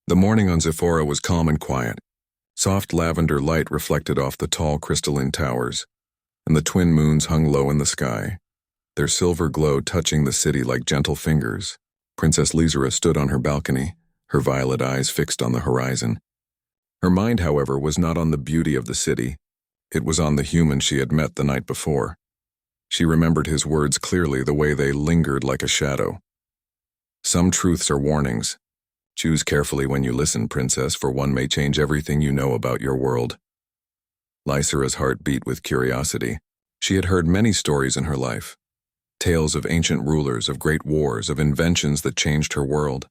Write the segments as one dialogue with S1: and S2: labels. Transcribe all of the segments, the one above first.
S1: The morning on Zephora was calm and quiet. Soft lavender light reflected off the tall crystalline towers, and the twin moons hung low in the sky, their silver glow touching the city like gentle fingers. Princess Lysera stood on her balcony, her violet eyes fixed on the horizon. Her mind, however, was not on the beauty of the city. It was on the human she had met the night before. She remembered his words clearly, the way they lingered like a shadow. Some truths are warnings. Choose carefully when you listen, princess, for one may change everything you know about your world. Lysera's heart beat with curiosity. She had heard many stories in her life. Tales of ancient rulers, of great wars, of inventions that changed her world.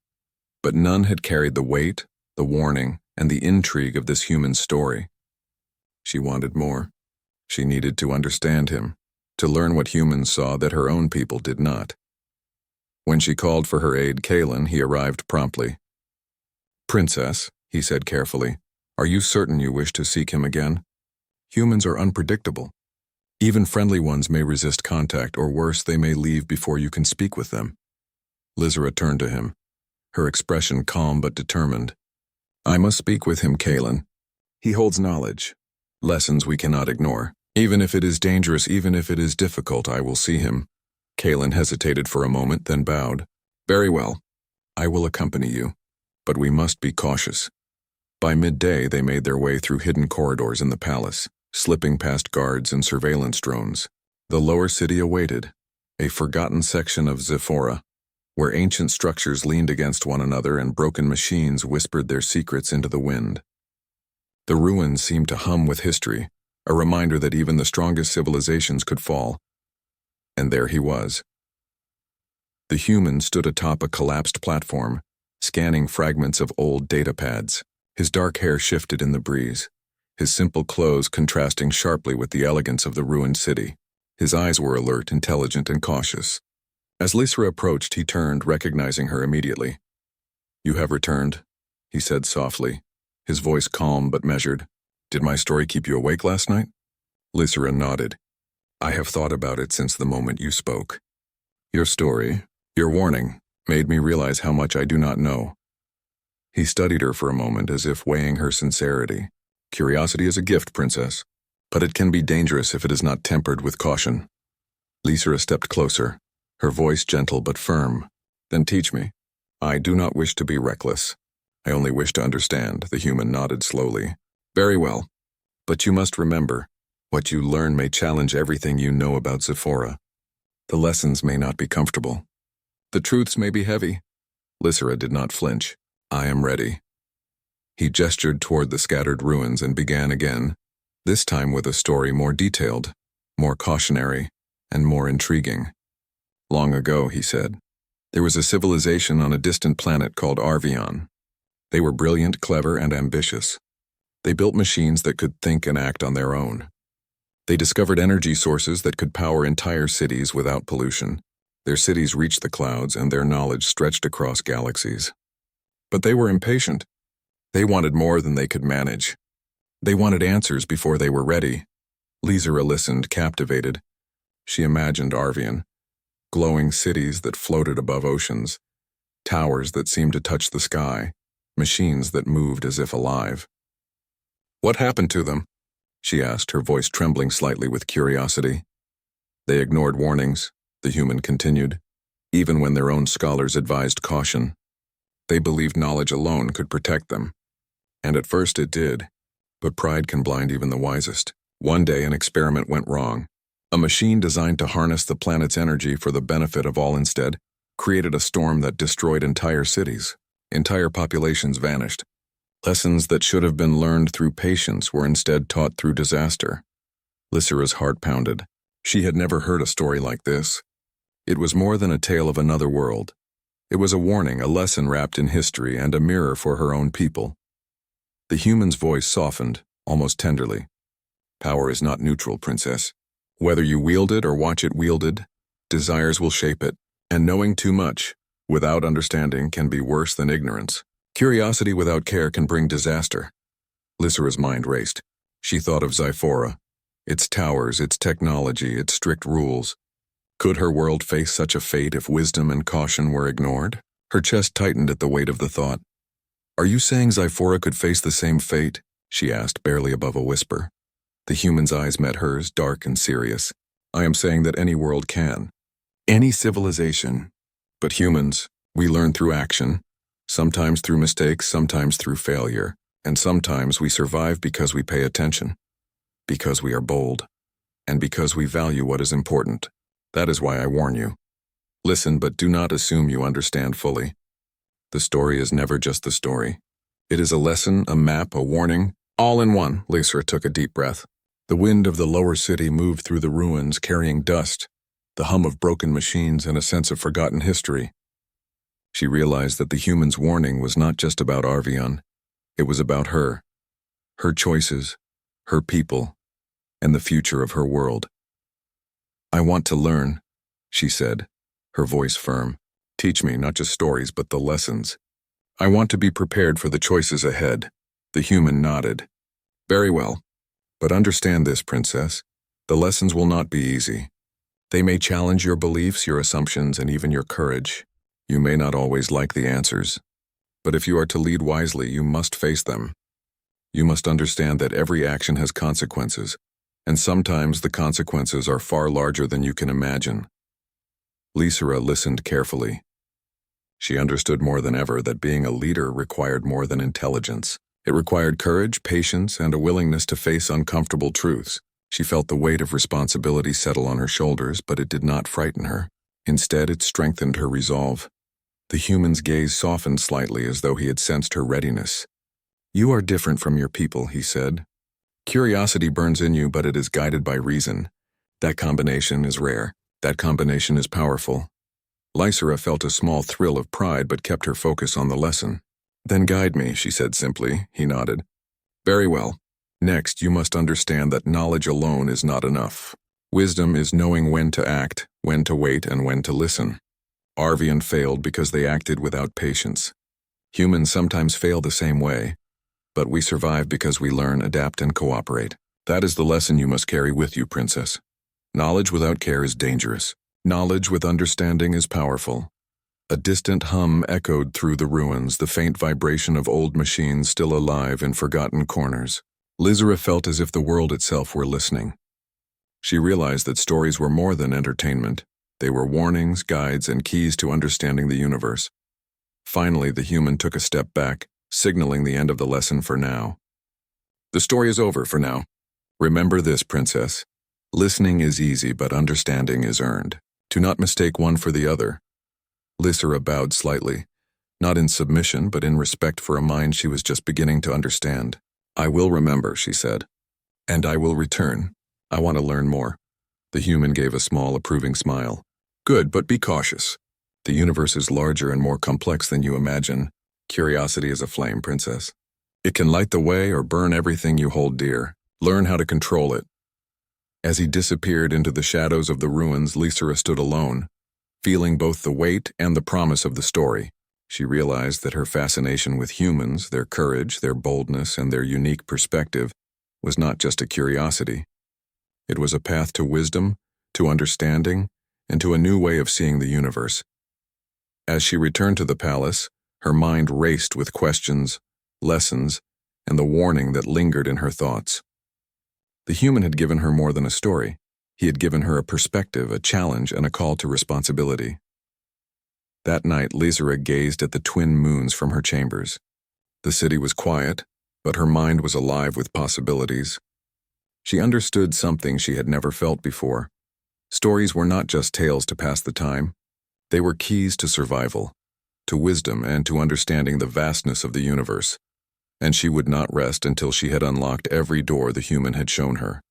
S1: But none had carried the weight, the warning, and the intrigue of this human story. She wanted more. She needed to understand him, to learn what humans saw that her own people did not. When she called for her aide, Kalen, he arrived promptly. "Princess," he said carefully, "are you certain you wish to seek him again? Humans are unpredictable. Even friendly ones may resist contact, or worse, they may leave before you can speak with them." Lysera turned to him, her expression calm but determined. "I must speak with him, Kalen. He holds knowledge, lessons we cannot ignore. Even if it is dangerous, even if it is difficult, I will see him." Kalen hesitated for a moment, then bowed. "Very well. I will accompany you, but we must be cautious." By midday, they made their way through hidden corridors in the palace, slipping past guards and surveillance drones. The lower city awaited, a forgotten section of Zephora, where ancient structures leaned against one another and broken machines whispered their secrets into the wind. The ruins seemed to hum with history, a reminder that even the strongest civilizations could fall. And there he was. The human stood atop a collapsed platform, scanning fragments of old data pads. His dark hair shifted in the breeze, his simple clothes contrasting sharply with the elegance of the ruined city. His eyes were alert, intelligent, and cautious. As Lysera approached, he turned, recognizing her immediately. "You have returned," he said softly, his voice calm but measured. "Did my story keep you awake last night?" Lysera nodded. "I have thought about it since the moment you spoke. Your story, your warning, made me realize how much I do not know." He studied her for a moment as if weighing her sincerity. "Curiosity is a gift, princess, but it can be dangerous if it is not tempered with caution." Lysera stepped closer, her voice gentle but firm. "Then teach me. I do not wish to be reckless. I only wish to understand." The human nodded slowly. "Very well. But you must remember, what you learn may challenge everything you know about Zephora. The lessons may not be comfortable. The truths may be heavy." Lysera did not flinch. "I am ready." He gestured toward the scattered ruins and began again, this time with a story more detailed, more cautionary, and more intriguing. "Long ago," he said, "there was a civilization on a distant planet called Arvion. They were brilliant, clever, and ambitious. They built machines that could think and act on their own. They discovered energy sources that could power entire cities without pollution. Their cities reached the clouds, and their knowledge stretched across galaxies. But they were impatient. They wanted more than they could manage. They wanted answers before they were ready." Lysera listened, captivated. She imagined Arvion, glowing cities that floated above oceans, towers that seemed to touch the sky, machines that moved as if alive. "What happened to them?" she asked, her voice trembling slightly with curiosity. "They ignored warnings," the human continued, "even when their own scholars advised caution. They believed knowledge alone could protect them. And at first it did, but pride can blind even the wisest. One day an experiment went wrong. A machine designed to harness the planet's energy for the benefit of all instead created a storm that destroyed entire cities. Entire populations vanished. Lessons that should have been learned through patience were instead taught through disaster." Lysera's heart pounded. She had never heard a story like this. It was more than a tale of another world. It was a warning, a lesson wrapped in history, and a mirror for her own people. The human's voice softened, almost tenderly. "Power is not neutral, princess. Whether you wield it or watch it wielded, desires will shape it, and knowing too much, without understanding, can be worse than ignorance. Curiosity without care can bring disaster." Lysera's mind raced. She thought of Zephora, its towers, its technology, its strict rules. Could her world face such a fate if wisdom and caution were ignored? Her chest tightened at the weight of the thought. Are you saying Zyphora could face the same fate? She asked, barely above a whisper. The human's eyes met hers, dark and serious. I am saying that any world can. Any civilization. But humans, we learn through action, sometimes through mistakes, sometimes through failure, and sometimes we survive because we pay attention, because we are bold, and because we value what is important. That is why I warn you. Listen, but do not assume you understand fully. The story is never just the story. It is a lesson, a map, a warning, all in one. Lysra took a deep breath. The wind of the lower city moved through the ruins, carrying dust, the hum of broken machines, and a sense of forgotten history. She realized that the human's warning was not just about Arvion. It was about her choices, her people, and the future of her world. I want to learn, she said, her voice firm. Teach me not just stories, but the lessons. I want to be prepared for the choices ahead. The human nodded. Very well. But understand this, Princess. The lessons will not be easy. They may challenge your beliefs, your assumptions, and even your courage. You may not always like the answers. But if you are to lead wisely, you must face them. You must understand that every action has consequences, and sometimes the consequences are far larger than you can imagine. Lysra listened carefully. She understood more than ever that being a leader required more than intelligence. It required courage, patience, and a willingness to face uncomfortable truths. She felt the weight of responsibility settle on her shoulders, but it did not frighten her. Instead, it strengthened her resolve. The human's gaze softened slightly as though he had sensed her readiness. You are different from your people, he said. Curiosity burns in you, but it is guided by reason. That combination is rare. That combination is powerful. Lysra felt a small thrill of pride but kept her focus on the lesson. Then guide me, she said simply. He nodded. Very well. Next, you must understand that knowledge alone is not enough. Wisdom is knowing when to act, when to wait, and when to listen. Arvion failed because they acted without patience. Humans sometimes fail the same way, but we survive because we learn, adapt, and cooperate. That is the lesson you must carry with you, Princess. Knowledge without care is dangerous. Knowledge with understanding is powerful. A distant hum echoed through the ruins, the faint vibration of old machines still alive in forgotten corners. Lysra felt as if the world itself were listening. She realized that stories were more than entertainment. They were warnings, guides, and keys to understanding the universe. Finally, the human took a step back, signaling the end of the lesson for now. The story is over for now. Remember this, Princess. Listening is easy, but understanding is earned. Do not mistake one for the other. Lysra bowed slightly, not in submission, but in respect for a mind she was just beginning to understand. I will remember, she said. And I will return. I want to learn more. The human gave a small, approving smile. Good, but be cautious. The universe is larger and more complex than you imagine. Curiosity is a flame, Princess. It can light the way or burn everything you hold dear. Learn how to control it. As he disappeared into the shadows of the ruins, Lysra stood alone, feeling both the weight and the promise of the story. She realized that her fascination with humans, their courage, their boldness, and their unique perspective was not just a curiosity. It was a path to wisdom, to understanding, and to a new way of seeing the universe. As she returned to the palace, her mind raced with questions, lessons, and the warning that lingered in her thoughts. The human had given her more than a story. He had given her a perspective, a challenge, and a call to responsibility. That night, Lysra gazed at the twin moons from her chambers. The city was quiet, but her mind was alive with possibilities. She understood something she had never felt before. Stories were not just tales to pass the time. They were keys to survival, to wisdom, and to understanding the vastness of the universe. And she would not rest until she had unlocked every door the human had shown her.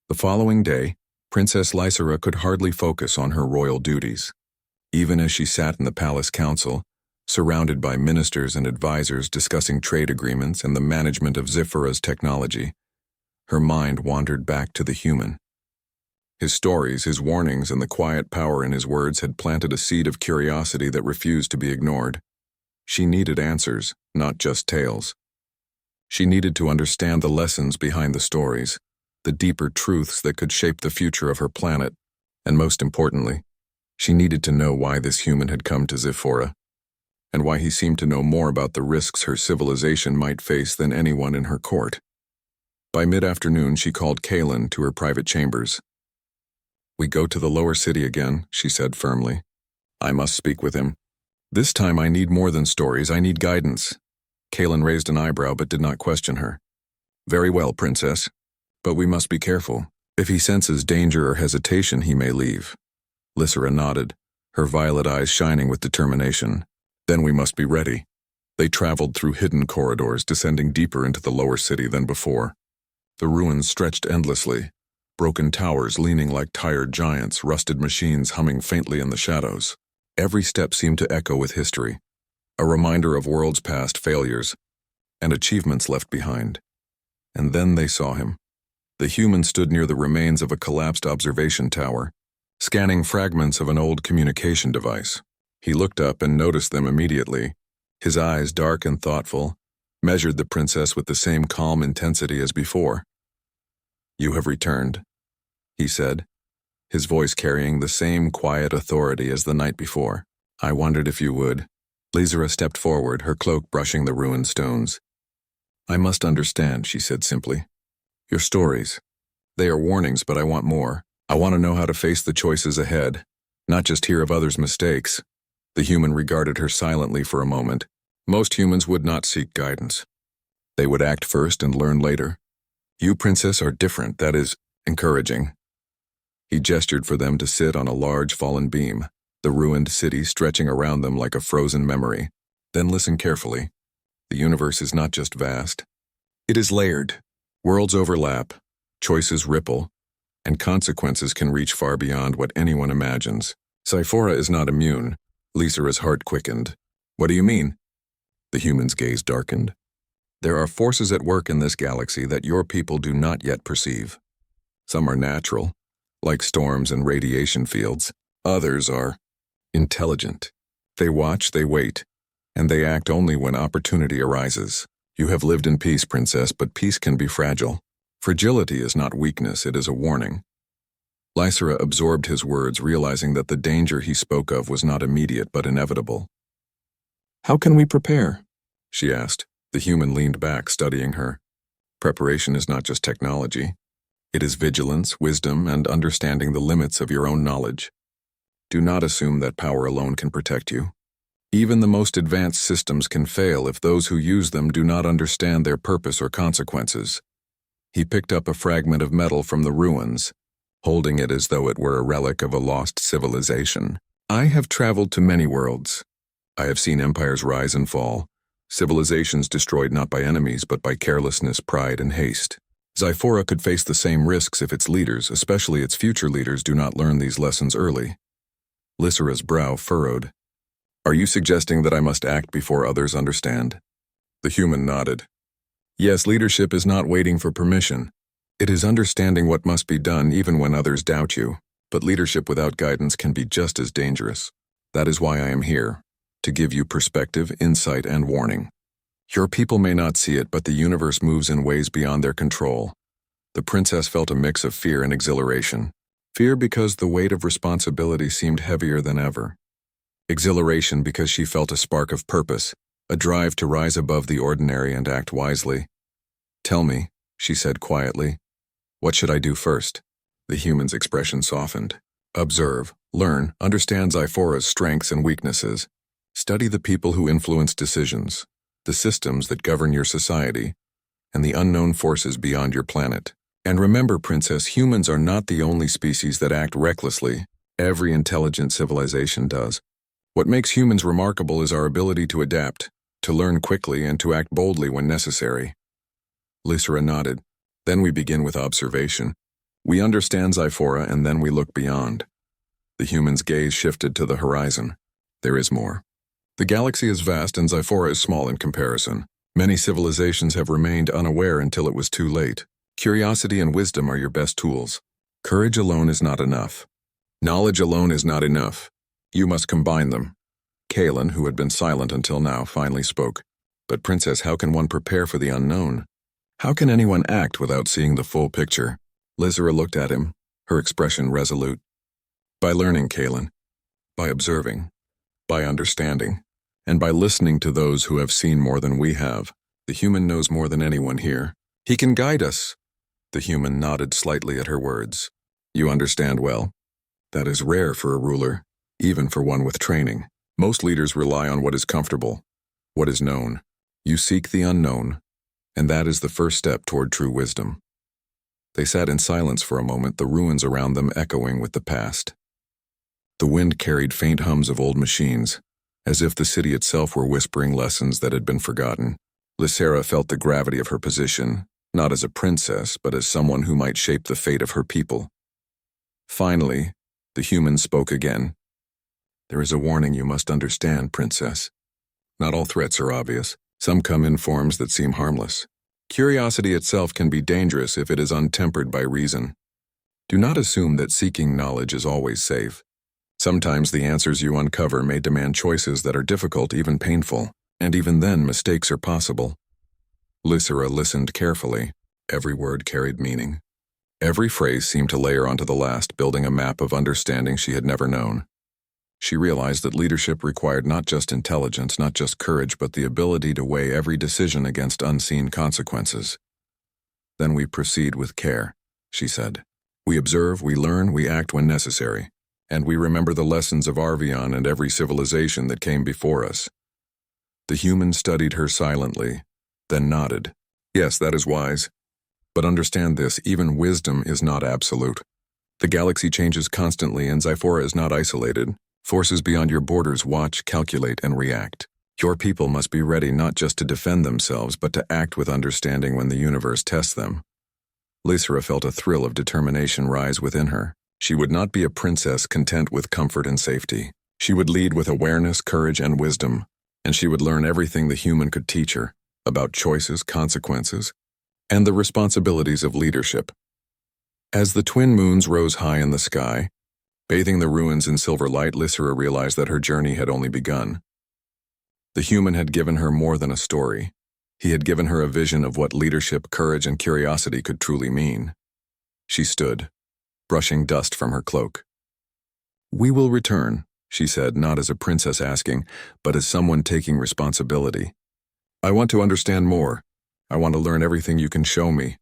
S1: The following day, Princess Lysra could hardly focus on her royal duties. Even as she sat in the palace council, surrounded by ministers and advisors discussing trade agreements and the management of Zyphora's technology, her mind wandered back to the human. His stories, his warnings, and the quiet power in his words had planted a seed of curiosity that refused to be ignored. She needed answers, not just tales. She needed to understand the lessons behind the stories, the deeper truths that could shape the future of her planet, and most importantly, she needed to know why this human had come to Zyphora. and why he seemed to know more about the risks her civilization might face than anyone in her court. By mid-afternoon, she called Kalen to her private chambers. "We go to the lower city again," she said firmly. "I must speak with him. This time I need more than stories, I need guidance." Kalen raised an eyebrow but did not question her. "Very well, Princess. But we must be careful. If he senses danger or hesitation, he may leave." Lysera nodded, her violet eyes shining with determination. "Then we must be ready." They traveled through hidden corridors, descending deeper into the lower city than before. The ruins stretched endlessly, broken towers leaning like tired giants, rusted machines humming faintly in the shadows. Every step seemed to echo with history, a reminder of worlds' past failures and achievements left behind. And then they saw him. The human stood near the remains of a collapsed observation tower, scanning fragments of an old communication device. He looked up and noticed them immediately. His eyes, dark and thoughtful, measured the princess with the same calm intensity as before. "You have returned," he said, his voice carrying the same quiet authority as the night before. "I wondered if you would." Lysera stepped forward, her cloak brushing the ruined stones. "I must understand," she said simply. "Your stories. They are warnings, but I want more. I want to know how to face the choices ahead, not just hear of others' mistakes." The human regarded her silently for a moment. Most humans would not seek guidance. They would act first and learn later. "You, Princess, are different. That is encouraging." He gestured for them to sit on a large fallen beam, the ruined city stretching around them like a frozen memory. "Then listen carefully. The universe is not just vast. It is layered. Worlds overlap, choices ripple, and consequences can reach far beyond what anyone imagines. SciFi is not immune." Lysera's heart quickened. "What do you mean?" The human's gaze darkened. "There are forces at work in this galaxy that your people do not yet perceive. Some are natural, like storms and radiation fields. Others are intelligent. They watch, they wait, and they act only when opportunity arises. You have lived in peace, Princess, but peace can be fragile. Fragility is not weakness, it is a warning." Lysera absorbed his words, realizing that the danger he spoke of was not immediate but inevitable. "How can we prepare?" she asked. The human leaned back, studying her. "Preparation is not just technology. It is vigilance, wisdom, and understanding the limits of your own knowledge. Do not assume that power alone can protect you. Even the most advanced systems can fail if those who use them do not understand their purpose or consequences." He picked up a fragment of metal from the ruins, holding it as though it were a relic of a lost civilization. "I have traveled to many worlds. I have seen empires rise and fall, civilizations destroyed not by enemies but by carelessness, pride, and haste. SciFi could face the same risks if its leaders, especially its future leaders, do not learn these lessons early." Lysera's brow furrowed. "Are you suggesting that I must act before others understand?" The human nodded. "Yes, leadership is not waiting for permission. It is understanding what must be done even when others doubt you. But leadership without guidance can be just as dangerous. That is why I am here, to give you perspective, insight, and warning. Your people may not see it, but the universe moves in ways beyond their control." The princess felt a mix of fear and exhilaration. Fear because the weight of responsibility seemed heavier than ever. Exhilaration because she felt a spark of purpose, a drive to rise above the ordinary and act wisely. "Tell me," she said quietly, "what should I do first?" The human's expression softened. "Observe, learn, understand SciFi's strengths and weaknesses. Study the people who influence decisions, the systems that govern your society, and the unknown forces beyond your planet. And remember, Princess, humans are not the only species that act recklessly. Every intelligent civilization does. What makes humans remarkable is our ability to adapt, to learn quickly, and to act boldly when necessary." Lysera nodded. "Then we begin with observation. We understand SciFi, and then we look beyond." The human's gaze shifted to the horizon. "There is more. The galaxy is vast and SciFi is small in comparison. Many civilizations have remained unaware until it was too late. Curiosity and wisdom are your best tools. Courage alone is not enough. Knowledge alone is not enough. You must combine them." Kalen, who had been silent until now, finally spoke. "But Princess, how can one prepare for the unknown? How can anyone act without seeing the full picture?" Lysera looked at him, her expression resolute. "By learning, Kalen. By observing. By understanding. And by listening to those who have seen more than we have, the human knows more than anyone here. He can guide us." The human nodded slightly at her words. "You understand well. That is rare for a ruler, even for one with training. Most leaders rely on what is comfortable, what is known. You seek the unknown, and that is the first step toward true wisdom." They sat in silence for a moment, the ruins around them echoing with the past. The wind carried faint hums of old machines, as if the city itself were whispering lessons that had been forgotten. Lysera felt the gravity of her position, not as a princess, but as someone who might shape the fate of her people. Finally, the human spoke again. "There is a warning you must understand, princess. Not all threats are obvious. Some come in forms that seem harmless. Curiosity itself can be dangerous if it is untempered by reason. Do not assume that seeking knowledge is always safe. Sometimes the answers you uncover may demand choices that are difficult, even painful, and even then mistakes are possible." Lysera listened carefully. Every word carried meaning. Every phrase seemed to layer onto the last, building a map of understanding she had never known. She realized that leadership required not just intelligence, not just courage, but the ability to weigh every decision against unseen consequences. "Then we proceed with care," she said. "We observe, we learn, we act when necessary, and we remember the lessons of Arvion and every civilization that came before us." The human studied her silently, then nodded. "Yes, that is wise. But understand this, even wisdom is not absolute. The galaxy changes constantly, and Zyphora is not isolated. Forces beyond your borders watch, calculate, and react. Your people must be ready not just to defend themselves, but to act with understanding when the universe tests them." Lysera felt a thrill of determination rise within her. She would not be a princess content with comfort and safety. She would lead with awareness, courage, and wisdom, and she would learn everything the human could teach her about choices, consequences, and the responsibilities of leadership. As the twin moons rose high in the sky, bathing the ruins in silver light, Lysera realized that her journey had only begun. The human had given her more than a story. He had given her a vision of what leadership, courage, and curiosity could truly mean. She stood, brushing dust from her cloak. "We will return," she said, not as a princess asking, but as someone taking responsibility. "I want to understand more. I want to learn everything you can show me."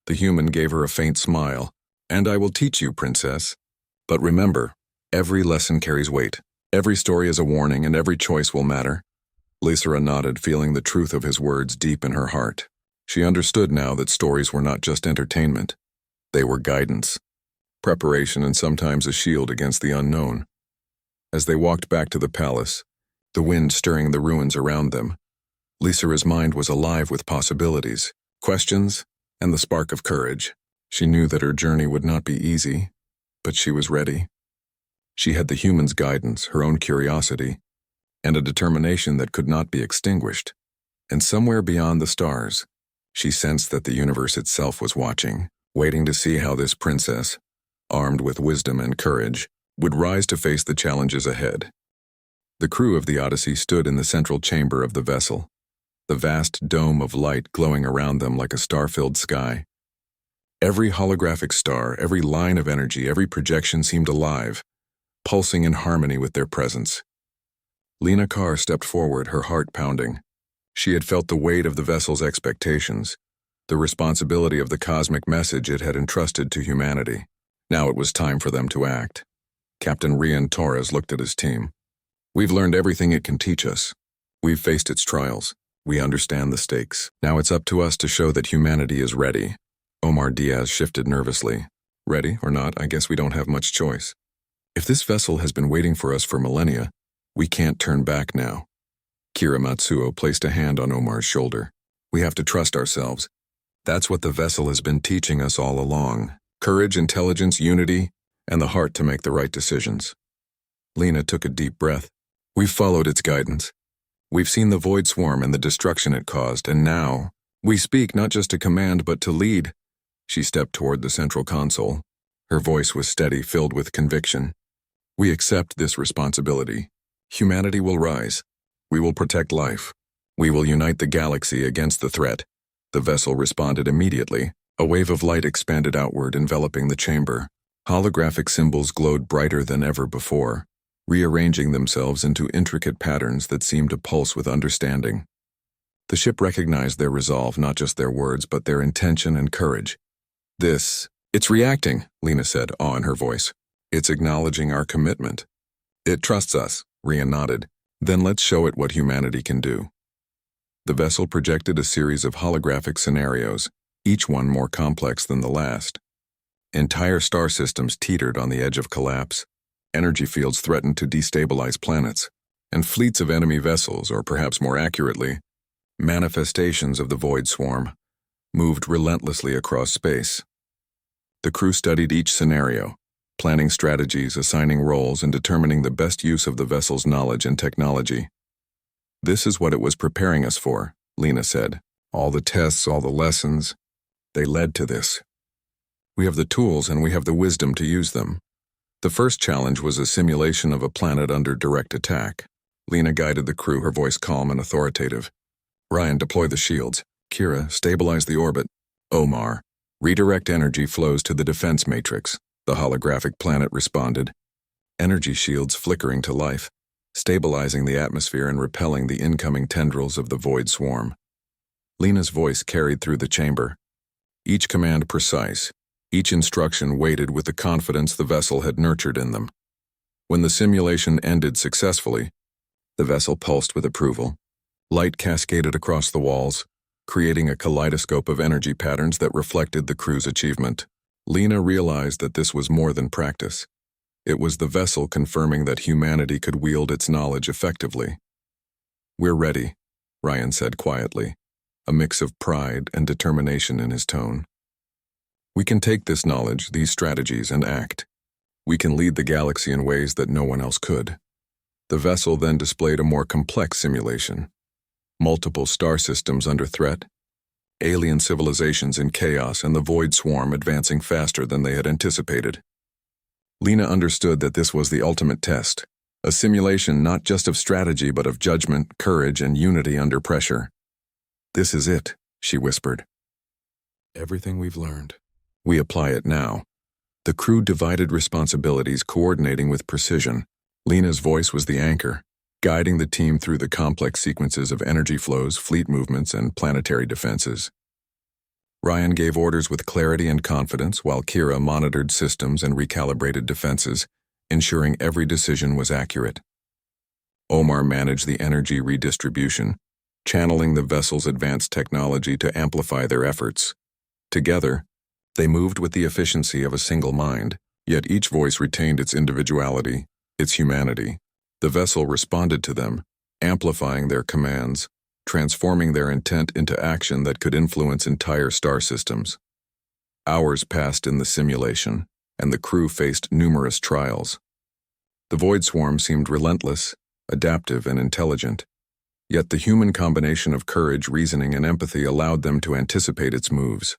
S1: The human gave her a faint smile. "And I will teach you, princess. But remember, every lesson carries weight. Every story is a warning, and every choice will matter." Lysera nodded, feeling the truth of his words deep in her heart. She understood now that stories were not just entertainment. They were guidance, preparation, and sometimes a shield against the unknown. As they walked back to the palace, the wind stirring the ruins around them, Lysera's mind was alive with possibilities, questions, and the spark of courage. She knew that her journey would not be easy, but she was ready. She had the human's guidance, her own curiosity, and a determination that could not be extinguished. And somewhere beyond the stars, she sensed that the universe itself was watching, waiting to see how this princess, armed with wisdom and courage, would rise to face the challenges ahead. The crew of the Odyssey stood in the central chamber of the vessel, the vast dome of light glowing around them like a star-filled sky. Every holographic star, every line of energy, every projection seemed alive, pulsing in harmony with their presence. Lena Carr stepped forward, her heart pounding. She had felt the weight of the vessel's expectations, the responsibility of the cosmic message it had entrusted to humanity. Now it was time for them to act. Captain Rian Torres looked at his team. "We've learned everything it can teach us. We've faced its trials. We understand the stakes. Now it's up to us to show that humanity is ready." Omar Diaz shifted nervously. "Ready or not, I guess we don't have much choice. If this vessel has been waiting for us for millennia, we can't turn back now." Kira Matsuo placed a hand on Omar's shoulder. "We have to trust ourselves. That's what the vessel has been teaching us all along. Courage, intelligence, unity, and the heart to make the right decisions." Lena took a deep breath. "We've followed its guidance. We've seen the void swarm and the destruction it caused, and now we speak not just to command but to lead." She stepped toward the central console. Her voice was steady, filled with conviction. "We accept this responsibility. Humanity will rise. We will protect life. We will unite the galaxy against the threat." The vessel responded immediately. A wave of light expanded outward, enveloping the chamber. Holographic symbols glowed brighter than ever before. rearranging themselves into intricate patterns that seemed to pulse with understanding. The ship recognized their resolve, not just their words, but their intention and courage. It's reacting, Lena said, awe in her voice. It's acknowledging our commitment. It trusts us, Rian nodded. Then let's show it what humanity can do. The vessel projected a series of holographic scenarios, each one more complex than the last. Entire star systems teetered on the edge of collapse. Energy fields threatened to destabilize planets, and fleets of enemy vessels, or perhaps more accurately, manifestations of the void swarm, moved relentlessly across space. The crew studied each scenario, planning strategies, assigning roles, and determining the best use of the vessel's knowledge and technology. This is what it was preparing us for, Lena said. All the tests, all the lessons, they led to this. We have the tools and we have the wisdom to use them. The first challenge was a simulation of a planet under direct attack. Lena guided the crew, her voice calm and authoritative. Ryan, deploy the shields. Kira, stabilize the orbit. Omar, redirect energy flows to the defense matrix. The holographic planet responded. Energy shields flickering to life, stabilizing the atmosphere and repelling the incoming tendrils of the void swarm. Lena's voice carried through the chamber. Each command precise, each instruction weighted with the confidence the vessel had nurtured in them. When the simulation ended successfully, the vessel pulsed with approval. Light cascaded across the walls, creating a kaleidoscope of energy patterns that reflected the crew's achievement. Lena realized that this was more than practice. It was the vessel confirming that humanity could wield its knowledge effectively. We're ready, Ryan said quietly, a mix of pride and determination in his tone. We can take this knowledge, these strategies, and act. We can lead the galaxy in ways that no one else could. The vessel then displayed a more complex simulation. Multiple star systems under threat, alien civilizations in chaos, and the void swarm advancing faster than they had anticipated. Lena understood that this was the ultimate test, a simulation not just of strategy but of judgment, courage, and unity under pressure. This is it, she whispered. Everything we've learned. We apply it now. The crew divided responsibilities, coordinating with precision. Lena's voice was the anchor, guiding the team through the complex sequences of energy flows, fleet movements, and planetary defenses. Ryan gave orders with clarity and confidence, while Kira monitored systems and recalibrated defenses, ensuring every decision was accurate. Omar managed the energy redistribution, channeling the vessel's advanced technology to amplify their efforts. Together, they moved with the efficiency of a single mind, yet each voice retained its individuality, its humanity. The vessel responded to them, amplifying their commands, transforming their intent into action that could influence entire star systems. Hours passed in the simulation, and the crew faced numerous trials. The void swarm seemed relentless, adaptive, and intelligent, yet the human combination of courage, reasoning, and empathy allowed them to anticipate its moves.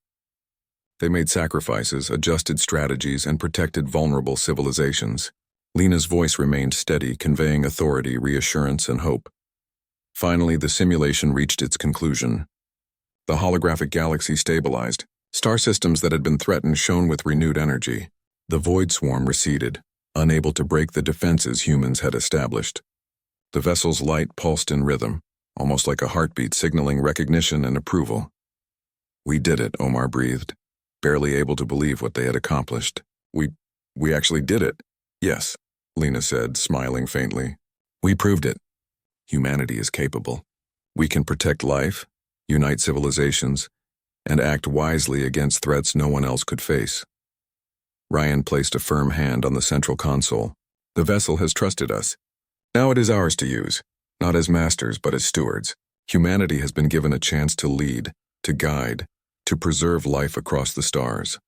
S1: They made sacrifices, adjusted strategies, and protected vulnerable civilizations. Lena's voice remained steady, conveying authority, reassurance, and hope. Finally, the simulation reached its conclusion. The holographic galaxy stabilized. Star systems that had been threatened shone with renewed energy. The void swarm receded, unable to break the defenses humans had established. The vessel's light pulsed in rhythm, almost like a heartbeat signaling recognition and approval. We did it, Omar breathed, barely able to believe what they had accomplished. We actually did it. Yes, Lena said, smiling faintly. We proved it. Humanity is capable. We can protect life, unite civilizations, and act wisely against threats no one else could face. Ryan placed a firm hand on the central console. The vessel has trusted us. Now it is ours to use, not as masters but as stewards. Humanity has been given a chance to lead, to guide, to preserve life across the stars.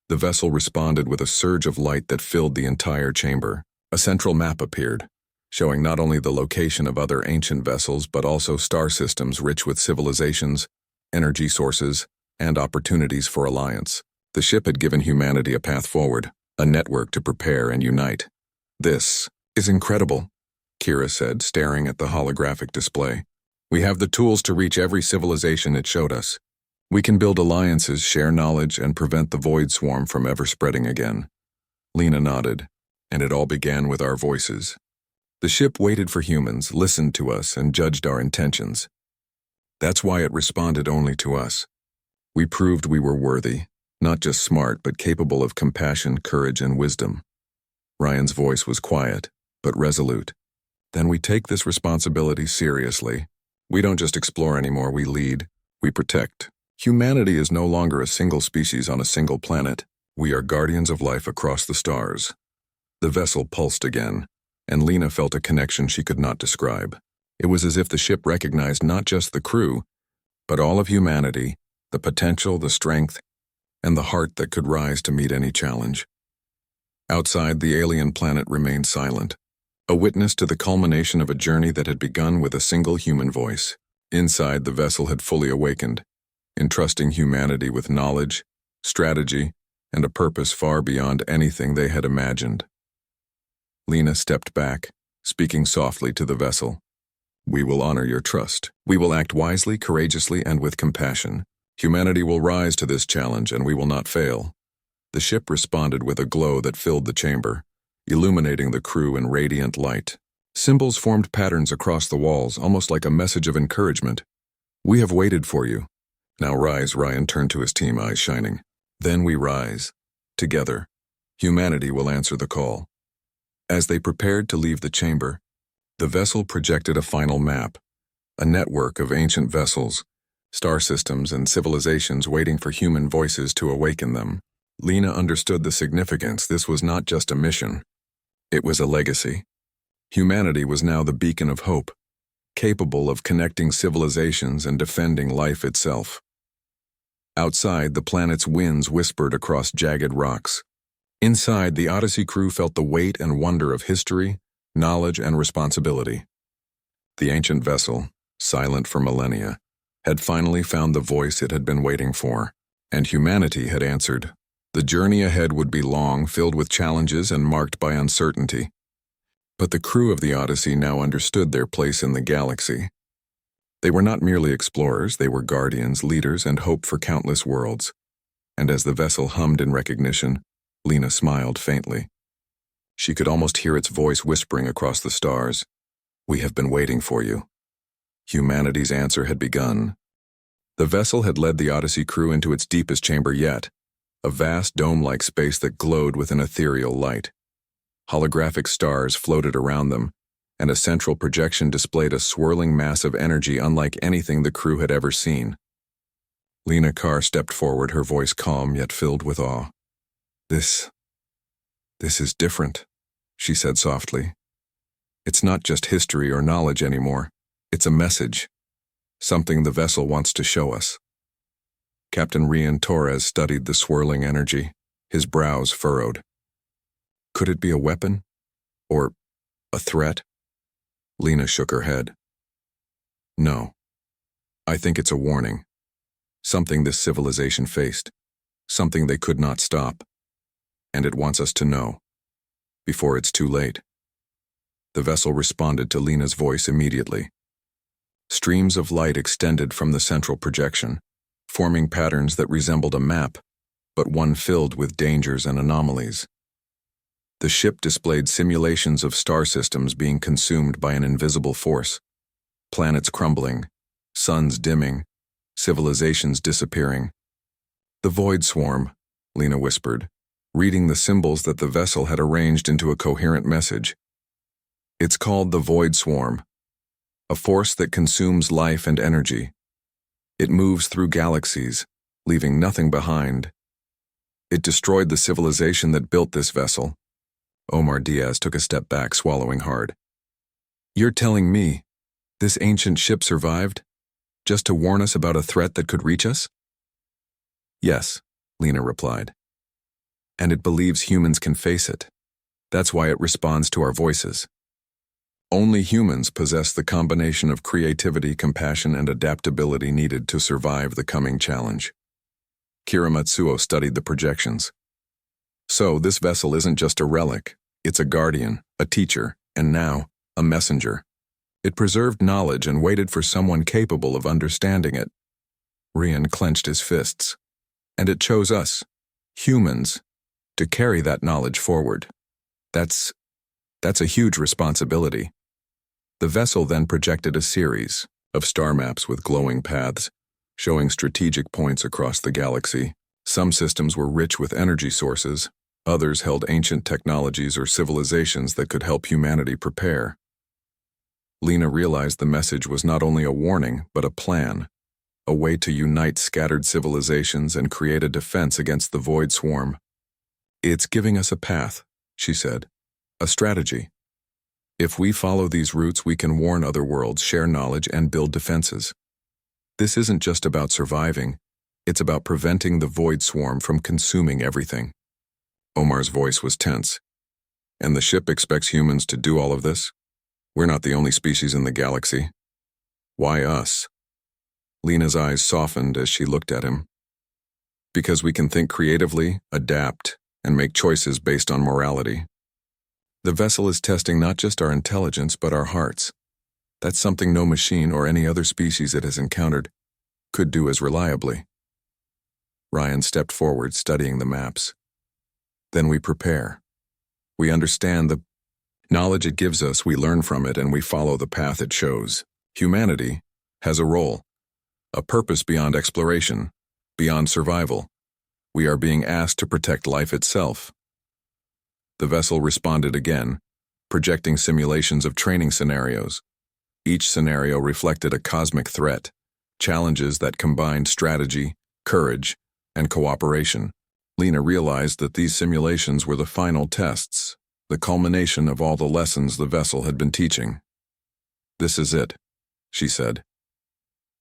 S1: The vessel responded with a surge of light that filled the entire chamber. A central map appeared, showing not only the location of other ancient vessels but also star systems rich with civilizations, energy sources, and opportunities for alliance. The ship had given humanity a path forward, a network to prepare and unite. This is incredible, Kira said, staring at the holographic display. We have the tools to reach every civilization it showed us. We can build alliances, share knowledge, and prevent the void swarm from ever spreading again. Lena nodded, and it all began with our voices. The ship waited for humans, listened to us, and judged our intentions. That's why it responded only to us. We proved we were worthy, not just smart, but capable of compassion, courage, and wisdom. Ryan's voice was quiet, but resolute. Then we take this responsibility seriously. We don't just explore anymore, we lead, we protect. Humanity is no longer a single species on a single planet. We are guardians of life across the stars. The vessel pulsed again, and Lena felt a connection she could not describe. It was as if the ship recognized not just the crew, but all of humanity, the potential, the strength, and the heart that could rise to meet any challenge. Outside, the alien planet remained silent, a witness to the culmination of a journey that had begun with a single human voice. Inside, the vessel had fully awakened, entrusting humanity with knowledge, strategy, and a purpose far beyond anything they had imagined. Lena stepped back, speaking softly to the vessel. We will honor your trust. We will act wisely, courageously, and with compassion. Humanity will rise to this challenge, and we will not fail. The ship responded with a glow that filled the chamber, illuminating the crew in radiant light. Symbols formed patterns across the walls, almost like a message of encouragement. We have waited for you. Now rise, Ryan turned to his team, eyes shining. Then we rise. Together, humanity will answer the call. As they prepared to leave the chamber, the vessel projected a final map, a network of ancient vessels, star systems, and civilizations waiting for human voices to awaken them. Lena understood the significance. This was not just a mission. It was a legacy. Humanity was now the beacon of hope, capable of connecting civilizations and defending life itself. Outside, the planet's winds whispered across jagged rocks. Inside, the Odyssey crew felt the weight and wonder of history, knowledge, and responsibility. The ancient vessel, silent for millennia, had finally found the voice it had been waiting for, and humanity had answered. The journey ahead would be long, filled with challenges and marked by uncertainty. But the crew of the Odyssey now understood their place in the galaxy. They were not merely explorers, they were guardians, leaders, and hope for countless worlds. And as the vessel hummed in recognition, Lena smiled faintly. She could almost hear its voice whispering across the stars. We have been waiting for you. Humanity's answer had begun. The vessel had led the Odyssey crew into its deepest chamber yet, a vast dome-like space that glowed with an ethereal light. Holographic stars floated around them, and a central projection displayed a swirling mass of energy unlike anything the crew had ever seen. Lena Carr stepped forward, her voice calm yet filled with awe. This is different, she said softly. It's not just history or knowledge anymore. It's a message, something the vessel wants to show us. Captain Rian Torres studied the swirling energy, his brows furrowed. Could it be a weapon? Or a threat? Lena shook her head. No. I think it's a warning. Something this civilization faced. Something they could not stop. And it wants us to know. Before it's too late. The vessel responded to Lena's voice immediately. Streams of light extended from the central projection, forming patterns that resembled a map, but one filled with dangers and anomalies. The ship displayed simulations of star systems being consumed by an invisible force, planets crumbling, suns dimming, civilizations disappearing. The Void Swarm, Lena whispered, reading the symbols that the vessel had arranged into a coherent message. It's called the Void Swarm, a force that consumes life and energy. It moves through galaxies, leaving nothing behind. It destroyed the civilization that built this vessel. Omar Diaz took a step back, swallowing hard. You're telling me this ancient ship survived, just to warn us about a threat that could reach us? Yes, Lena replied. And it believes humans can face it. That's why it responds to our voices. Only humans possess the combination of creativity, compassion, and adaptability needed to survive the coming challenge. Kira Matsuo studied the projections. So, this vessel isn't just a relic. It's a guardian, a teacher, and now, a messenger. It preserved knowledge and waited for someone capable of understanding it. Rian clenched his fists. And it chose us, humans, to carry that knowledge forward. That's That's a huge responsibility. The vessel then projected a series of star maps with glowing paths, showing strategic points across the galaxy. Some systems were rich with energy sources, others held ancient technologies or civilizations that could help humanity prepare. Lena realized the message was not only a warning, but a plan, a way to unite scattered civilizations and create a defense against the Void Swarm. "It's giving us a path," she said, "a strategy. If we follow these routes, we can warn other worlds, share knowledge, and build defenses. This isn't just about surviving, it's about preventing the Void Swarm from consuming everything." Omar's voice was tense. "And the ship expects humans to do all of this? We're not the only species in the galaxy. Why us?" Lena's eyes softened as she looked at him. "Because we can think creatively, adapt, and make choices based on morality. The vessel is testing not just our intelligence, but our hearts. That's something no machine or any other species it has encountered could do as reliably." Ryan stepped forward, studying the maps. "Then we prepare. We understand the knowledge it gives us, we learn from it, and we follow the path it shows. Humanity has a role, a purpose beyond exploration, beyond survival. We are being asked to protect life itself." The vessel responded again, projecting simulations of training scenarios. Each scenario reflected a cosmic threat, challenges that combined strategy, courage, and cooperation. Lena realized that these simulations were the final tests, the culmination of all the lessons the vessel had been teaching. "This is it," she said.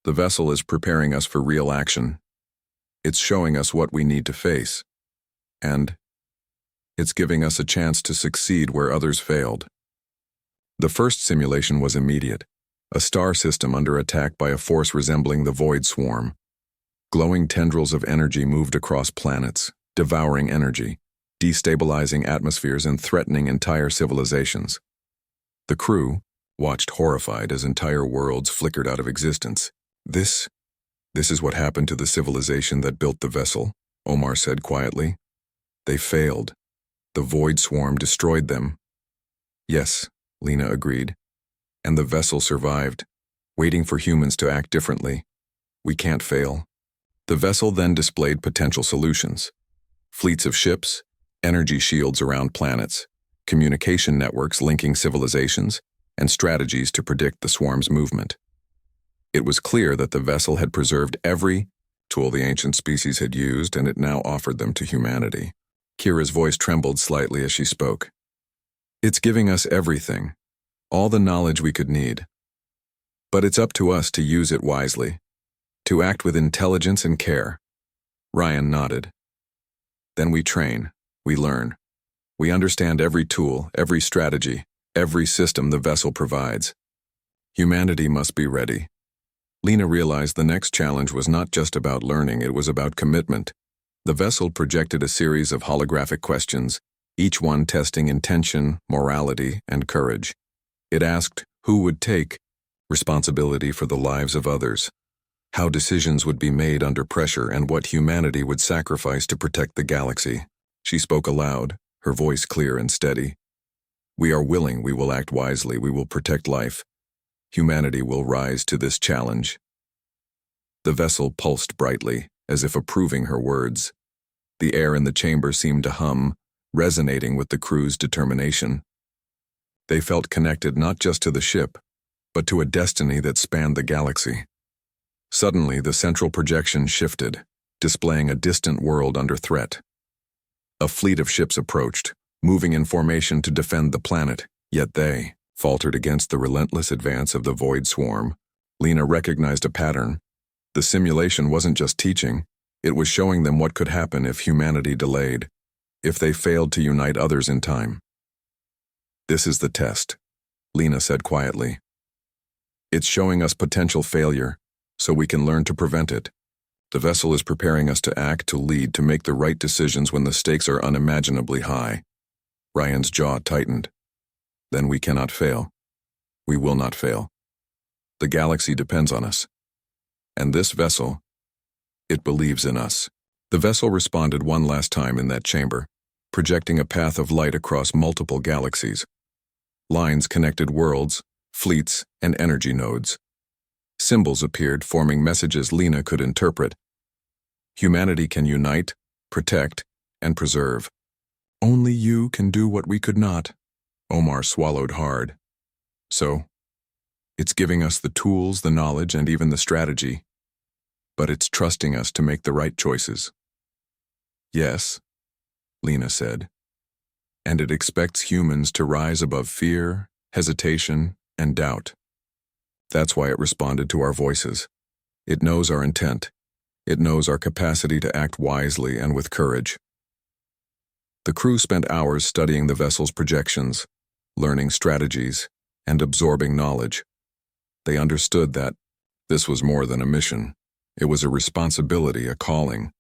S1: "The vessel is preparing us for real action. It's showing us what we need to face. And it's giving us a chance to succeed where others failed." The first simulation was immediate, a star system under attack by a force resembling the Void Swarm. Glowing tendrils of energy moved across planets, devouring energy, destabilizing atmospheres and threatening entire civilizations. The crew watched horrified as entire worlds flickered out of existence. This is what happened to the civilization that built the vessel," Omar said quietly. "They failed. The Void Swarm destroyed them." "Yes," Lena agreed. "And the vessel survived, waiting for humans to act differently. We can't fail." The vessel then displayed potential solutions: fleets of ships, energy shields around planets, communication networks linking civilizations, and strategies to predict the swarm's movement. It was clear that the vessel had preserved every tool the ancient species had used, and it now offered them to humanity. Kira's voice trembled slightly as she spoke. "It's giving us everything, all the knowledge we could need. But it's up to us to use it wisely, to act with intelligence and care." Ryan nodded. "Then we train, we learn. We understand every tool, every strategy, every system the vessel provides. Humanity must be ready." Lena realized the next challenge was not just about learning, it was about commitment. The vessel projected a series of holographic questions, each one testing intention, morality, and courage. It asked who would take responsibility for the lives of others, how decisions would be made under pressure, and what humanity would sacrifice to protect the galaxy. She spoke aloud, her voice clear and steady. "We are willing, we will act wisely, we will protect life. Humanity will rise to this challenge." The vessel pulsed brightly, as if approving her words. The air in the chamber seemed to hum, resonating with the crew's determination. They felt connected not just to the ship, but to a destiny that spanned the galaxy. Suddenly, the central projection shifted, displaying a distant world under threat. A fleet of ships approached, moving in formation to defend the planet, yet they faltered against the relentless advance of the Void Swarm. Lena recognized a pattern. The simulation wasn't just teaching, it was showing them what could happen if humanity delayed, if they failed to unite others in time. "This is the test," Lena said quietly. "It's showing us potential failure, so we can learn to prevent it. The vessel is preparing us to act, to lead, to make the right decisions when the stakes are unimaginably high." Ryan's jaw tightened. "Then we cannot fail. We will not fail. The galaxy depends on us. And this vessel, it believes in us." The vessel responded one last time in that chamber, projecting a path of light across multiple galaxies. Lines connected worlds, fleets, and energy nodes. Symbols appeared, forming messages Lena could interpret. Humanity can unite, protect, and preserve. Only you can do what we could not. Omar swallowed hard. So, it's giving us the tools, the knowledge, and even the strategy. But it's trusting us to make the right choices. Yes, Lena said. And it expects humans to rise above fear, hesitation, and doubt. That's why it responded to our voices. It knows our intent. It knows our capacity to act wisely and with courage. The crew spent hours studying the vessel's projections, learning strategies, and absorbing knowledge. They understood that this was more than a mission. It was a responsibility, a calling.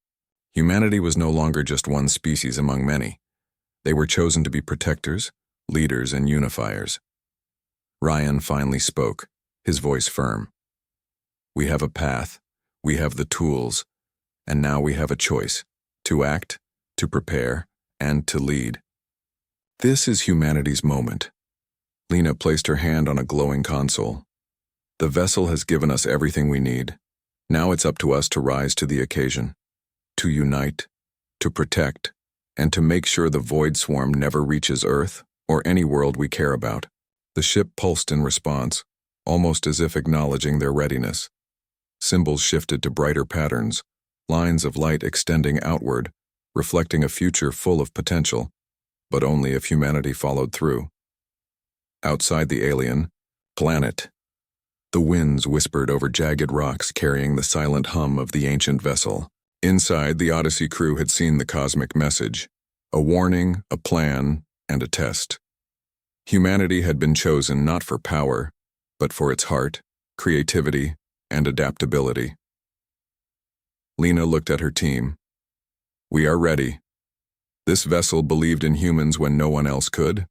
S1: Humanity was no longer just one species among many. They were chosen to be protectors, leaders, and unifiers. Ryan finally spoke, his voice firm. We have a path, we have the tools, and now we have a choice: to act, to prepare, and to lead. This is humanity's moment. Lena placed her hand on a glowing console. The vessel has given us everything we need. Now it's up to us to rise to the occasion, to unite, to protect, and to make sure the Void Swarm never reaches Earth or any world we care about. The ship pulsed in response, almost as if acknowledging their readiness. Symbols shifted to brighter patterns, lines of light extending outward, reflecting a future full of potential, but only if humanity followed through. Outside the alien planet, the winds whispered over jagged rocks carrying the silent hum of the ancient vessel. Inside, the Odyssey crew had seen the cosmic message, a warning, a plan, and a test. Humanity had been chosen not for power, but for its heart, creativity, and adaptability. Lena looked at her team. We are ready. This vessel believed in humans when no one else could,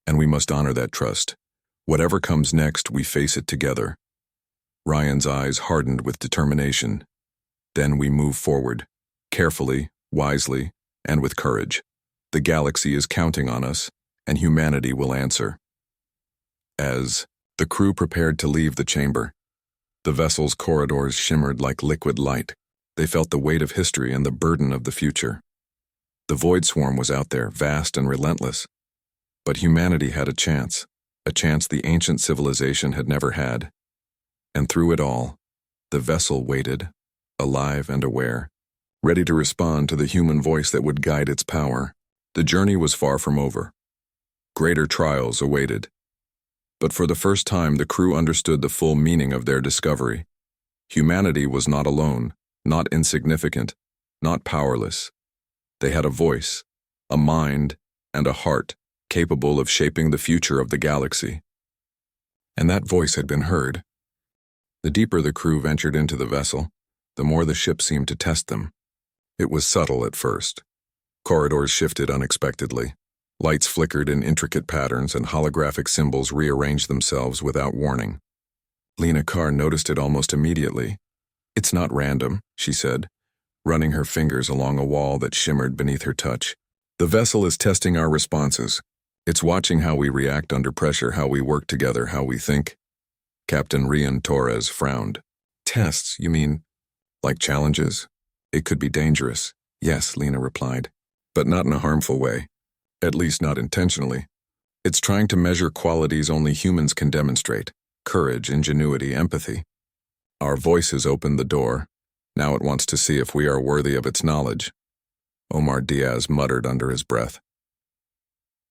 S1: and we must honor that trust. Whatever comes next, we face it together. Ryan's eyes hardened with determination. Then we move forward, carefully, wisely, and with courage. The galaxy is counting on us, and humanity will answer. As the crew prepared to leave the chamber, the vessel's corridors shimmered like liquid light. They felt the weight of history and the burden of the future. The Void Swarm was out there, vast and relentless. But humanity had a chance the ancient civilization had never had. And through it all, the vessel waited, alive and aware, ready to respond to the human voice that would guide its power. The journey was far from over. Greater trials awaited. But for the first time, the crew understood the full meaning of their discovery. Humanity was not alone, not insignificant, not powerless. They had a voice, a mind, and a heart capable of shaping the future of the galaxy. And that voice had been heard. The deeper the crew ventured into the vessel, the more the ship seemed to test them. It was subtle at first. Corridors shifted unexpectedly. Lights flickered in intricate patterns and holographic symbols rearranged themselves without warning. Lena Carr noticed it almost immediately. It's not random, she said, running her fingers along a wall that shimmered beneath her touch. The vessel is testing our responses. It's watching how we react under pressure, how we work together, how we think. Captain Rian Torres frowned. Tests, you mean? Like challenges? It could be dangerous. Yes, Lena replied, but not in a harmful way. At least not intentionally. It's trying to measure qualities only humans can demonstrate: courage, ingenuity, empathy. Our voices opened the door. Now it wants to see if we are worthy of its knowledge. Omar Diaz muttered under his breath.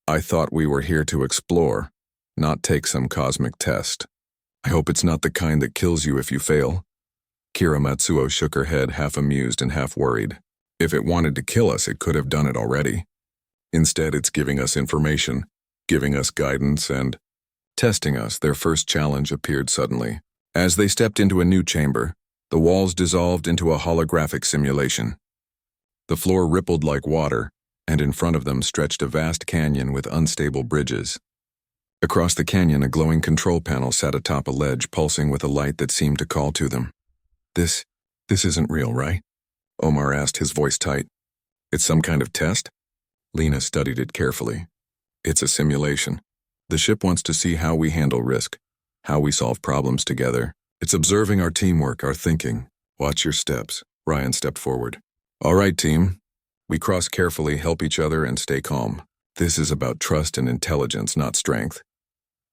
S1: I thought we were here to explore, not take some cosmic test. I hope it's not the kind that kills you if you fail. Kira Matsuo shook her head, half amused and half worried. If it wanted to kill us, it could have done it already. Instead, it's giving us information, giving us guidance, and testing us. Their first challenge appeared suddenly. As they stepped into a new chamber, the walls dissolved into a holographic simulation. The floor rippled like water, and in front of them stretched a vast canyon with unstable bridges. Across the canyon, a glowing control panel sat atop a ledge, pulsing with a light that seemed to call to them. This isn't real, right? Omar asked, his voice tight. It's some kind of test? Lena studied it carefully. It's a simulation. The ship wants to see how we handle risk, how we solve problems together. It's observing our teamwork, our thinking. Watch your steps. Ryan stepped forward. All right, team. We cross carefully, help each other, and stay calm. This is about trust and intelligence, not strength.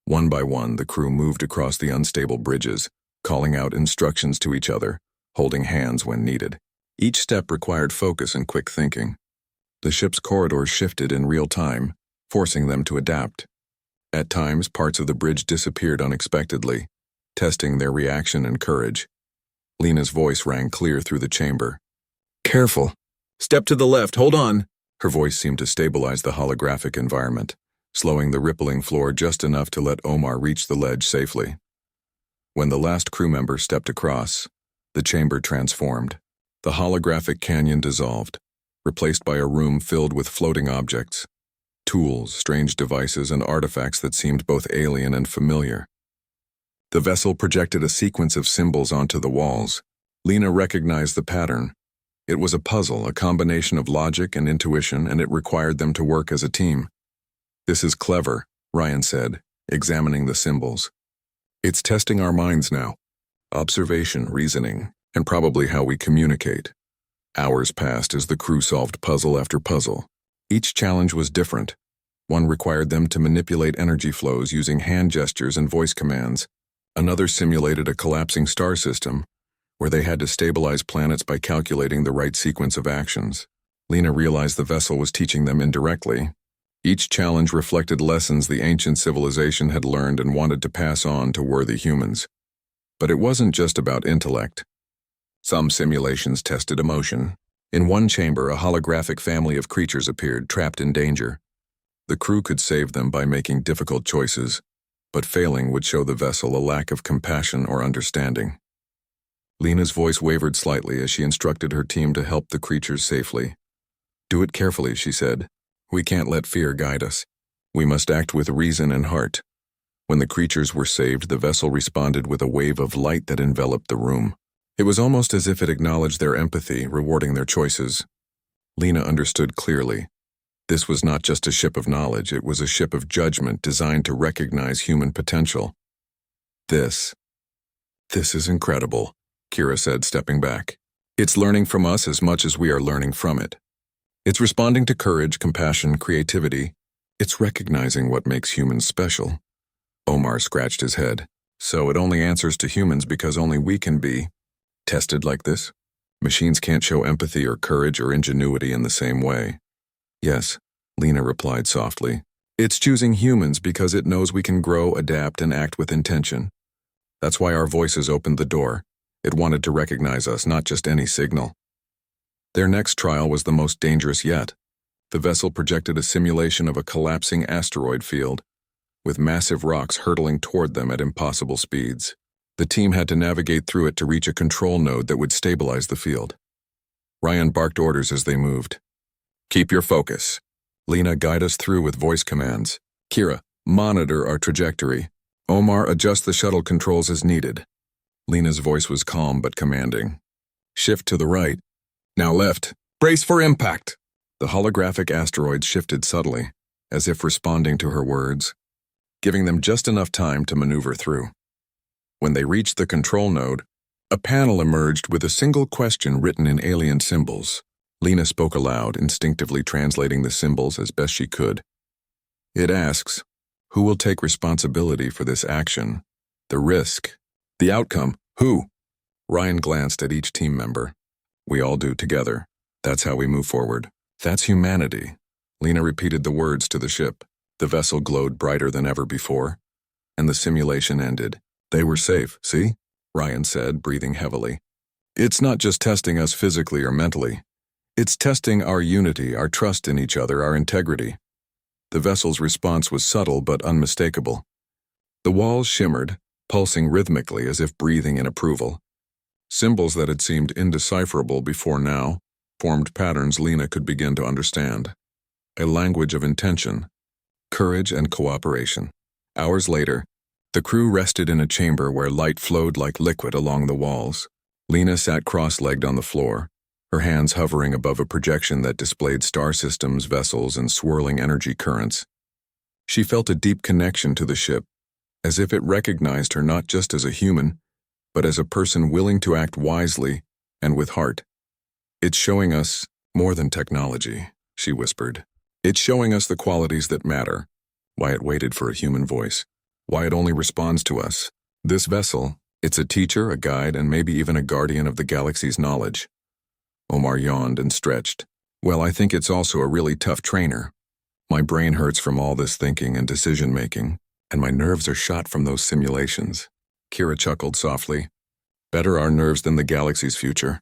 S1: One by one, the crew moved across the unstable bridges, calling out instructions to each other, holding hands when needed. Each step required focus and quick thinking. The ship's corridors shifted in real time, forcing them to adapt. At times, parts of the bridge disappeared unexpectedly, testing their reaction and courage. Lena's voice rang clear through the chamber. Careful. Step to the left, hold on. Her voice seemed to stabilize the holographic environment, slowing the rippling floor just enough to let Omar reach the ledge safely. When the last crew member stepped across, the chamber transformed. The holographic canyon dissolved, replaced by a room filled with floating objects. Tools, strange devices, and artifacts that seemed both alien and familiar. The vessel projected a sequence of symbols onto the walls. Lena recognized the pattern. It was a puzzle, a combination of logic and intuition, and it required them to work as a team. This is clever, Ryan said, examining the symbols. It's testing our minds now. Observation, reasoning, and probably how we communicate. Hours passed as the crew solved puzzle after puzzle. Each challenge was different. One required them to manipulate energy flows using hand gestures and voice commands. Another simulated a collapsing star system, where they had to stabilize planets by calculating the right sequence of actions. Lena realized the vessel was teaching them indirectly. Each challenge reflected lessons the ancient civilization had learned and wanted to pass on to worthy humans. But it wasn't just about intellect. Some simulations tested emotion. In one chamber, a holographic family of creatures appeared, trapped in danger. The crew could save them by making difficult choices, but failing would show the vessel a lack of compassion or understanding. Lena's voice wavered slightly as she instructed her team to help the creatures safely. Do it carefully, she said. We can't let fear guide us. We must act with reason and heart. When the creatures were saved, the vessel responded with a wave of light that enveloped the room. It was almost as if it acknowledged their empathy, rewarding their choices. Lena understood clearly. This was not just a ship of knowledge, it was a ship of judgment designed to recognize human potential. This is incredible, Kira said, stepping back. It's learning from us as much as we are learning from it. It's responding to courage, compassion, creativity. It's recognizing what makes humans special. Omar scratched his head. So it only answers to humans because only we can be tested like this? Machines can't show empathy or courage or ingenuity in the same way. Yes, Lena replied softly. It's choosing humans because it knows we can grow, adapt, and act with intention. That's why our voices opened the door. It wanted to recognize us, not just any signal. Their next trial was the most dangerous yet. The vessel projected a simulation of a collapsing asteroid field, with massive rocks hurtling toward them at impossible speeds. The team had to navigate through it to reach a control node that would stabilize the field. Ryan barked orders as they moved. Keep your focus. Lena, guide us through with voice commands. Kira, monitor our trajectory. Omar, adjust the shuttle controls as needed. Lena's voice was calm but commanding. Shift to the right. Now left. Brace for impact. The holographic asteroids shifted subtly, as if responding to her words, giving them just enough time to maneuver through. When they reached the control node, a panel emerged with a single question written in alien symbols. Lena spoke aloud, instinctively translating the symbols as best she could. It asks, who will take responsibility for this action? The risk. The outcome. Who? Ryan glanced at each team member. We all do together. That's how we move forward. That's humanity. Lena repeated the words to the ship. The vessel glowed brighter than ever before, and the simulation ended. They were safe, see? Ryan said, breathing heavily. It's not just testing us physically or mentally. It's testing our unity, our trust in each other, our integrity. The vessel's response was subtle but unmistakable. The walls shimmered, pulsing rhythmically as if breathing in approval. Symbols that had seemed indecipherable before now formed patterns Lena could begin to understand. A language of intention, courage, and cooperation. Hours later, the crew rested in a chamber where light flowed like liquid along the walls. Lena sat cross-legged on the floor, her hands hovering above a projection that displayed star systems, vessels, and swirling energy currents. She felt a deep connection to the ship, as if it recognized her not just as a human, but as a person willing to act wisely and with heart. "It's showing us more than technology," she whispered. "It's showing us the qualities that matter, why it waited for a human voice, why it only responds to us. This vessel, it's a teacher, a guide, and maybe even a guardian of the galaxy's knowledge." Omar yawned and stretched. "Well, I think it's also a really tough trainer. My brain hurts from all this thinking and decision-making, and my nerves are shot from those simulations." Kira chuckled softly. "Better our nerves than the galaxy's future.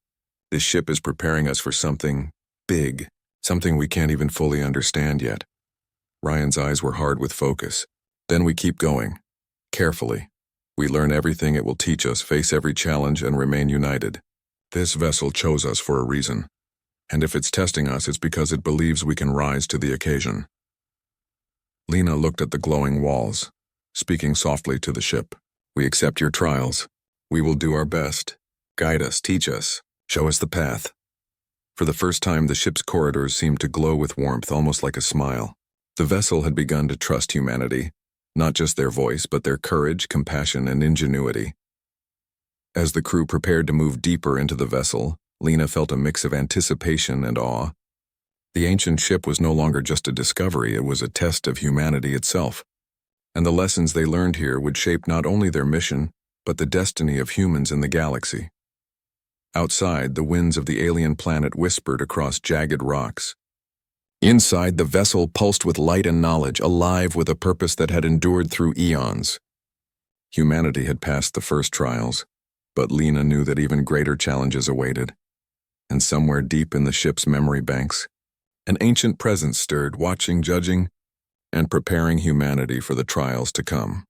S1: This ship is preparing us for something big, something we can't even fully understand yet." Ryan's eyes were hard with focus. "Then we keep going. Carefully. We learn everything it will teach us, face every challenge, and remain united. This vessel chose us for a reason, and if it's testing us, it's because it believes we can rise to the occasion." Lena looked at the glowing walls, speaking softly to the ship. "We accept your trials. We will do our best. Guide us, teach us, show us the path." For the first time, the ship's corridors seemed to glow with warmth, almost like a smile. The vessel had begun to trust humanity, not just their voice, but their courage, compassion, and ingenuity. As the crew prepared to move deeper into the vessel, Lena felt a mix of anticipation and awe. The ancient ship was no longer just a discovery, it was a test of humanity itself. And the lessons they learned here would shape not only their mission, but the destiny of humans in the galaxy. Outside, the winds of the alien planet whispered across jagged rocks. Inside, the vessel pulsed with light and knowledge, alive with a purpose that had endured through eons. Humanity had passed the first trials, but Lena knew that even greater challenges awaited. And somewhere deep in the ship's memory banks, an ancient presence stirred, watching, judging, and preparing humanity for the trials to come.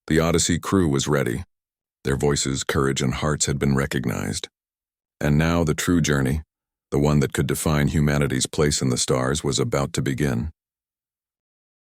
S1: The Odyssey crew was ready. Their voices, courage, and hearts had been recognized. And now the true journey, the one that could define humanity's place in the stars, was about to begin.